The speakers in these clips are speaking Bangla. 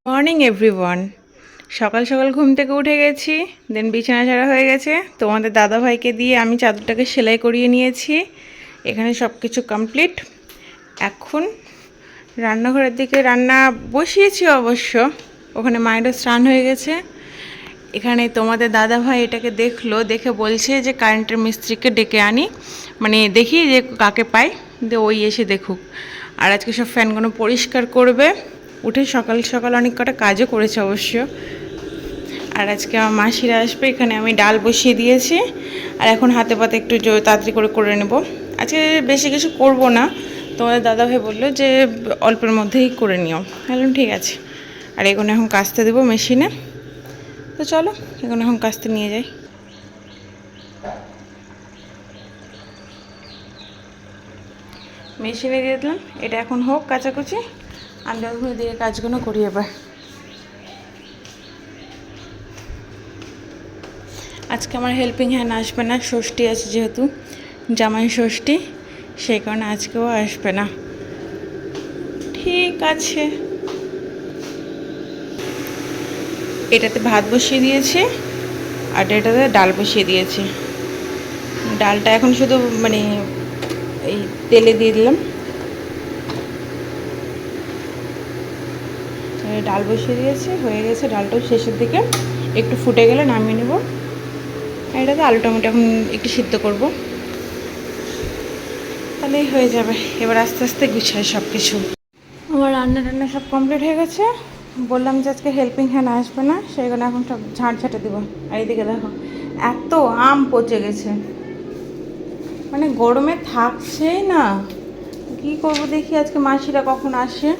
Morning everyone. সকাল সকাল ঘুম থেকে উঠে গেছি, দেন বিছানা ছাড়া হয়ে গেছে। তোমাদের দাদাভাইকে দিয়ে আমি চাদরটাকে সেলাই করিয়ে নিয়েছি। এখানে সব কিছু কমপ্লিট। এখন রান্নাঘরের দিকে রান্না বসিয়েছি অবশ্য, ওখানে মায়েরও স্নান হয়ে গেছে। এখানে তোমাদের দাদাভাই এটাকে দেখলো, দেখে বলছে যে কারেন্টের মিস্ত্রিকে ডেকে আনি, মানে দেখি যে কাকে পাই, দিয়ে ওই এসে দেখুক। আর আজকে সব ফ্যানগুলো পরিষ্কার করবে। উঠে সকাল সকাল অনেক কটা কাজও করেছে অবশ্য। আর আজকে আমার মাসিরা আসবে, এখানে আমি ডাল বসিয়ে দিয়েছি। আর এখন হাতে পাতে একটু তাড়াতাড়ি করে নেব। আজকে বেশি কিছু করব না, তোমাদের দাদাভাই বললো যে অল্পের মধ্যেই করে নিও। বললাম ঠিক আছে। আর এগুলো এখন কাচতে দেবো মেশিনে। তো চলো এগুলো এখন কাচতে নিয়ে যাই। মেশিনে দিয়ে দিলাম, এটা এখন হোক কাচাকুচি। আমি ওগুলো দিয়ে কাজগুলো করি এবার। আজকে আমার হেল্পিং হ্যান্ড আসবে না, ষষ্ঠী আছে যেহেতু, জামাই ষষ্ঠী, সেই কারণে আজকেও আসবে না। ঠিক আছে, এটাতে ভাত বসিয়ে দিয়েছি আর এটাতে ডাল বসিয়ে দিয়েছি। ডালটা এখন শুধু মানে এই তেলে দিয়ে দিলাম। ডাল বসিয়ে দিয়েছি, হয়ে গেছে। ডালটাও শেষের দিকে, একটু ফুটে গেলে নামিয়ে নেব। এটাতে আলু টমেটো এখন একটু সিদ্ধ করব, তাহলেই হয়ে যাবে। এবার আস্তে আস্তে গুছাই সব কিছু। আমার রান্না টান্না সব কমপ্লিট হয়ে গেছে। বললাম যে আজকে হেল্পিং হ্যান্ড আসবে না, সেগুলো এখন সব ঝাঁট ঝাঁটে দেবো। আর এইদিকে দেখো এত আম পচে গেছে, মানে গরমে থাকছেই না। কি করব দেখি, আজকে মাসিরা কখন আসে।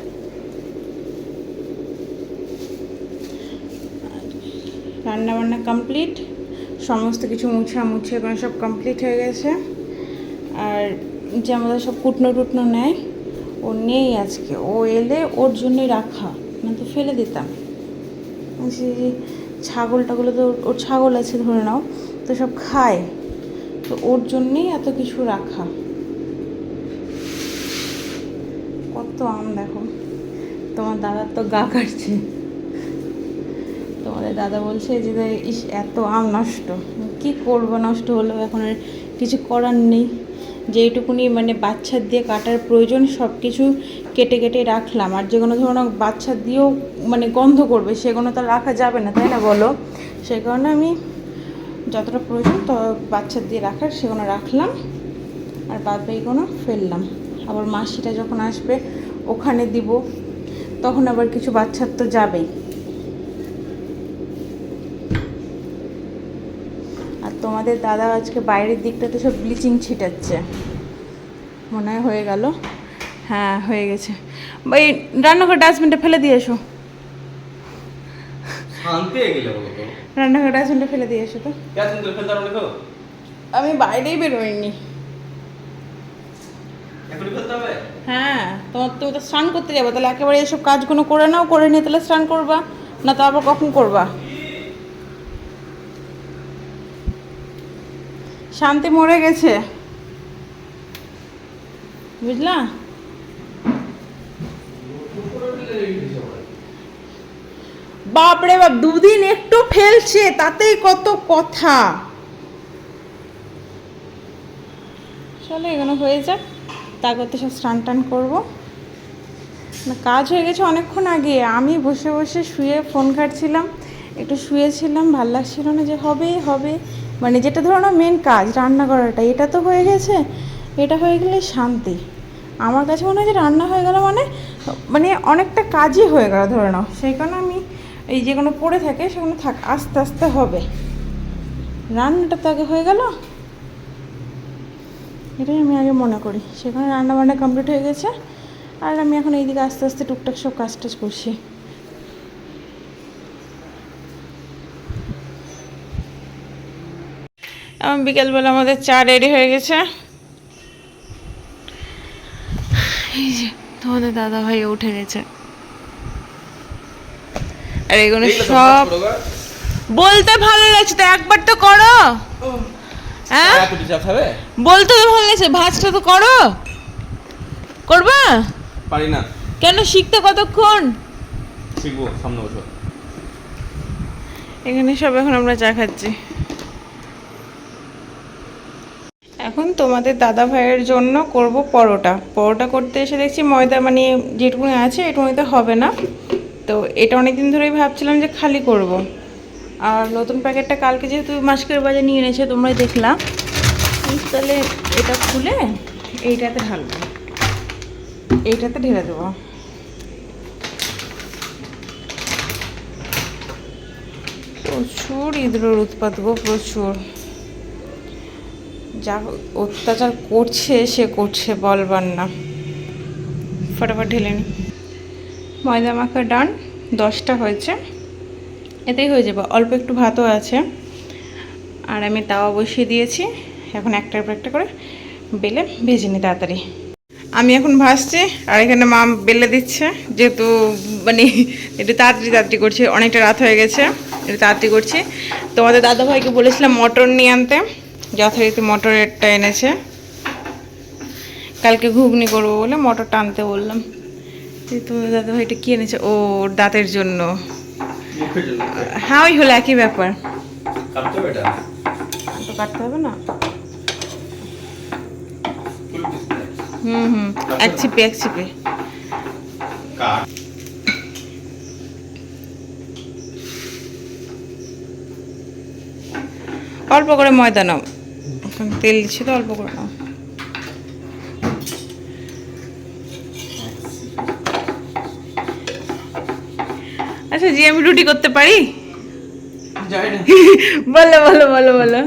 রান্না বান্না কমপ্লিট, সমস্ত কিছু মুছে এখানে সব কমপ্লিট হয়ে গেছে। আর যে আমাদের সব কুটনো টুটনো নেয়, ও নেই আজকে। ও এলে ওর জন্যই রাখা, না তো ফেলে দিতাম। যে ছাগলটাগুলো তো, ওর ছাগল আছে ধরে নাও, তো সব খায়, তো ওর জন্যেই এত কিছু রাখা। কত আম দেখো। তোমার দাদার তো গা কাটছে। তোমাদের দাদা বলছে যে ইস এত আম নষ্ট, কি করব, নষ্ট হলেও এখন আর কিছু করার নেই। যেইটুকুনি মানে বাচ্চা দিয়ে কাটার প্রয়োজন সব কিছু কেটে কেটে রাখলাম। আর যেগুলো ধরুন বাচ্চা দিয়েও মানে গন্ধ করবে, সেগুলো তো রাখা যাবে না, তাই না বলো? সেই কারণে আমি যতটা প্রয়োজন তো বাচ্চা দিয়ে রাখার সেগুলো রাখলাম, আর বাদ বাকিগুলো ফেললাম। আবার মাসিটা যখন আসবে ওখানে দিব, তখন আবার কিছু বাচ্চার তো যাবেই। আর তোমাদের দাদা আজকে বাইরের দিকটাতে সব ব্লিচিং ছিটাচ্ছে, মনে হয় হয়ে গেল। হ্যাঁ হয়ে গেছে। ওই রান্নাঘর ডাস্টবিনটা ফেলে দিয়ে এসো, রান্নাঘর ডাস্টবিনটা ফেলে দিয়ে এসো। তো আমি বাইরেই বেরোইনি। হ্যাঁ, তুমি তো স্নান করতে যাবো, তাহলে একেবারে এসব কাজগুলো করে নাও, করে নিয়ে তাহলে স্নান করবা, না তো আবার কখন করবা? শান্তি মরে গেছে, বুঝলা? বাপরে বাপ, দুদিন একটু ফেলছে তাতেই কত কথা। চলো এগুলো হয়ে যাক, তারপর তো সব স্নান টান করবো। না কাজ হয়ে গেছে অনেকক্ষণ আগে। আমি বসে বসে শুয়ে ফোন ঘাঁটছিলাম, একটু শুয়েছিলাম, ভাল লাগছিল না যে হবে হবে, মানে যেটা ধরো না মেন কাজ রান্না করাটা, এটা তো হয়ে গেছে। এটা হয়ে গেলে শান্তি। আমার কাছে মনে হয় যে রান্না হয়ে গেল মানে মানে অনেকটা কাজই হয়ে গেল ধরে নাও। সেই কারণে আমি এই যেগুলো পড়ে থাকে সেগুলো থাক, আস্তে আস্তে হবে। রান্নাটা তো আগে হয়ে গেল, এটাই আমি আগে মনে করি। সেখানে রান্না বান্না কমপ্লিট হয়ে গেছে, আর আমি এখন এইদিকে আস্তে আস্তে টুকটাক সব কাজ টাজ করছি। এখন বিকেলবেলা আমাদের চা রেডি হয়ে গেছে। এই যে তোমাদের দাদা ভাই উঠে গেছে, আর এগুলো সব বলতে ভালো লাগছে তো, একবার তো করো, হ্যাঁ এত চাপ হবে? বলতে তো ভালো লাগছে, ভাজটা তো করো। করবা? পারি না। কেন, শিখতে কতক্ষণ? শিখবো সামনে বছর। এখানে সব এখন আমরা চা খাচ্ছি। এখন তোমাদের দাদা ভাইয়ের জন্য করব পরোটা। পরোটা করতে এসে দেখছি ময়দা মানে যেটুকুনি আছে এটুকুনিতে হবে না, তো এটা অনেক দিন ধরেই ভাবছিলাম যে খালি করব। আর নতুন প্যাকেটটা কালকে যেহেতু মাসকের বাজার নিয়ে এনেছে তোমরাই দেখলাম, তাহলে এটা খুলে এইটাতে ঢালবো, এইটাতে ঢেলে দেবো। প্রচুর ইঁদুরের উৎপাত গো, প্রচুর। যা অত্যাচার করছে সে করছে বলবার না। ফটাফট ঢেলে নি। ময়দা মাখা ডান, 10টা হয়েছে, এতেই হয়ে যাবে। অল্প একটু ভাতও আছে, আর আমি তাওয়া বসিয়ে দিয়েছি। এখন একটার পর একটা করে বেলে ভেজে নি তাড়াতাড়ি। আমি এখন ভাজছি আর এখানে মা বেলে দিচ্ছে, যেহেতু মানে একটু তাড়াতাড়ি করছি, অনেকটা রাত হয়ে গেছে, একটু তাড়াতাড়ি করছি। তোমাদের দাদাভাইকে বলেছিলাম মটর নিয়ে আনতে, যথারীতি মটরেরটা এনেছে। কালকে ঘুগনি করবো বলে মটরটা আনতে বললাম। তোমাদের দাদাভাইটা কি এনেছে? ও ওর দাঁতের জন্য। হ্যাঁ ওই হলো একই ব্যাপার। তো কাটতে হবে না। এক ছিপে এক ছিপে। অল্প করে ময়দা নাও, তেল দিচ্ছি তো অল্প করে নাও। আচ্ছা জি, আমি রুটি করতে পারি? বলো বলো বলো বলো,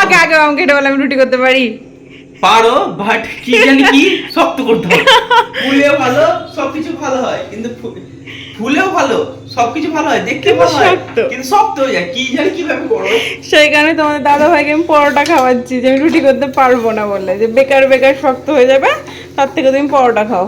আগে আগে আমাকে এটা বলো, আমি রুটি করতে পারি? পারো, বাট কি জানি কি শক্ত করতে হয়। ফুলেও ভালো, সবকিছু ভালো হয়, কিন্তু ফুলেও ভালো, সবকিছু ভালো হয়, দেখতে ভালো হয়, কিন্তু শক্ত হয়ে যায়, কি জানি কিভাবে করো। সেই কারণে তোমাদের দাদা ভাইকে আমি পরোটা খাওয়াচ্ছি, যে আমি রুটি করতে পারবো না বলে, যে বেকার বেকার শক্ত হয়ে যাবে, তার থেকে তুমি পরোটা খাও।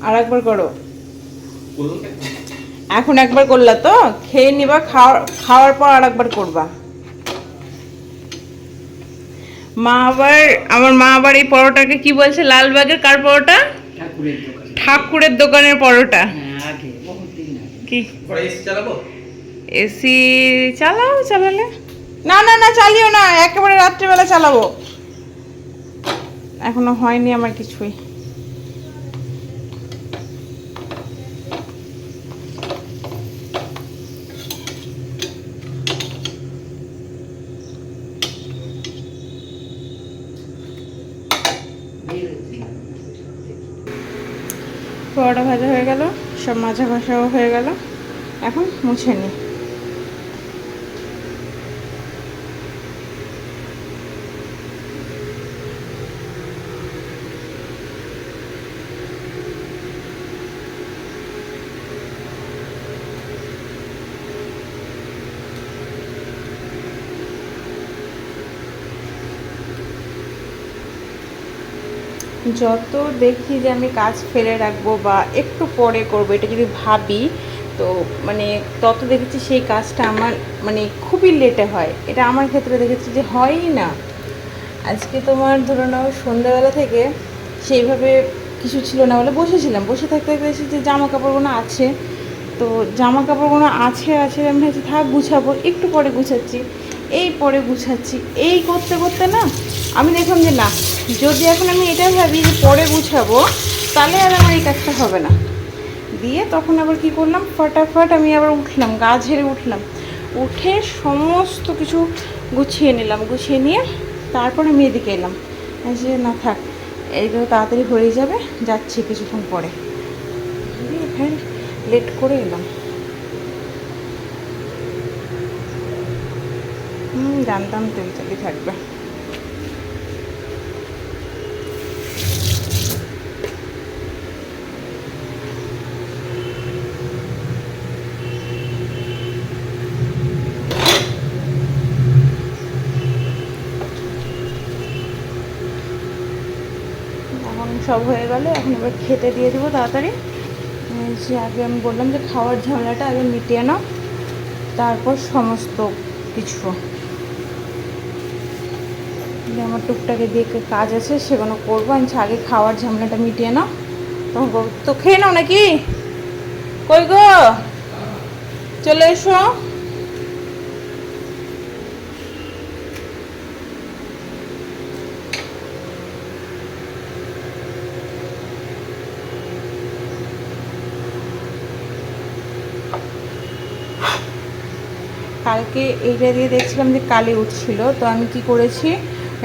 আর একবার করো। এখন একবার করলা তো, খেয়ে নিবা, খাওয়ার পর আর একবার করবা। আমার মা আবার এই পরোটাকে কি বলছে, লালবাগের কার পরোটা? ঠাকুরের দোকানের পরোটা। কি এসি চালাও, চালালে? না না না, চালিও না, একেবারে রাত্রিবেলা চালাবো। এখনো হয়নি আমার কিছুই। পরোটা ভাজা হয়ে গেল, সব মাঝা ঘষাও হয়ে গেল, এখন মুছে নিই। যত দেখি যে আমি কাজ ফেলে রাখবো বা একটু পরে করবো, এটা যদি ভাবি তো মানে তত দেখেছি সেই কাজটা আমার মানে খুবই লেটে হয়। এটা আমার ক্ষেত্রে দেখেছি যে হয়ই না। আজকে তোমার ধরে নাও সন্ধ্যাবেলা থেকে সেইভাবে কিছু ছিল না বলে বসেছিলাম, বসে থাকতে থাকতে দেখছি যে জামা কাপড়গুলো আছে, তো জামা কাপড়গুলো আছে আছে আমি ভাবছি থাক গুছাবো, একটু পরে গুছাচ্ছি, এই পরে গুছাচ্ছি, এই করতে করতে না আমি দেখলাম যে না, যদি এখন আমি এটা ভাবি যে পরে গুছাবো, তাহলে আর আমার এই কাজটা হবে না। দিয়ে তখন আবার কি করলাম, ফটাফট আমি আবার উঠলাম, গা ঝেড়ে উঠলাম, উঠে সমস্ত কিছু গুছিয়ে নিলাম, গুছিয়ে নিয়ে তারপর আমি এদিকে এলাম যে না থাক, এই তো তাড়াতাড়ি হয়ে যাবে, যাচ্ছি কিছুক্ষণ পরে। এখানে লেট করে এলাম। জানতাম তেল তেলই থাকবে। সব হয়ে গেল, এখন এবার খেতে দিয়ে দেবো তাড়াতাড়ি। যে আগে আমি বললাম যে খাওয়ার ঝামেলাটা আগে মিটিয়ে নাও, তারপর সমস্ত কিছু। আমার টুকটাকে দিয়ে কাজ আছে সেগুলো করবো। আমি আগে খাওয়ার ঝামেলাটা মিটিয়ে নাও, তখন করবো। তো খেয়ে নাও নাকি? কই গো, চলে এসো। কালকে এইটা দিয়ে দেখছিলাম যে কালি উঠছিল, তো আমি কি করেছি,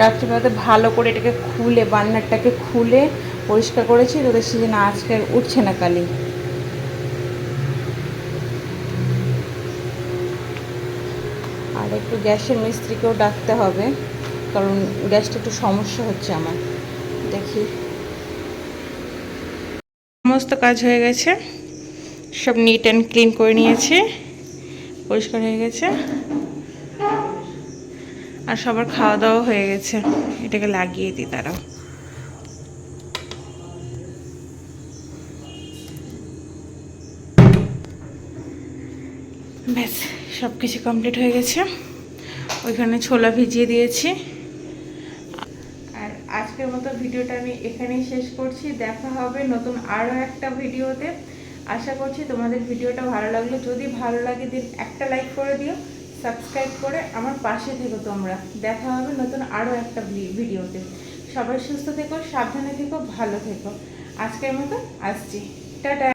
রাত্রিবেলাতে ভালো করে এটাকে খুলে, বার্নারটাকে খুলে পরিষ্কার করেছি, তো দেখছি যে না, আজকে আর উঠছে না কালি। আর একটু গ্যাসের মিস্ত্রিকেও ডাকতে হবে, কারণ গ্যাসটা একটু সমস্যা হচ্ছে আমার। দেখি, সমস্ত কাজ হয়ে গেছে, সব নিট অ্যান্ড ক্লিন করে নিয়েছি, পরিষ্কার হয়ে গেছে, আর সবার খাওয়া দাওয়া হয়ে গেছে। এটাকে লাগিয়ে দিই, তারাও। ব্যাস, সব কিছু কমপ্লিট হয়ে গেছে। ওইখানে ছোলা ভিজিয়ে দিয়েছি। আর আজকের মতো ভিডিওটা আমি এখানেই শেষ করছি। দেখা হবে নতুন আরও একটা ভিডিওতে। আশা করছি তোমাদের ভিডিওটা ভালো লাগলো। যদি ভালো লাগে দিন একটা লাইক করে দিও, সাবস্ক্রাইব করে আমার পাশে থেকো তোমরা। দেখা হবে নতুন আরও একটা ভিডিওতে। সবাই সুস্থ থেকো, সাবধানে থেকো, ভালো থেকো। আজকের মতো আসছি, টাটা।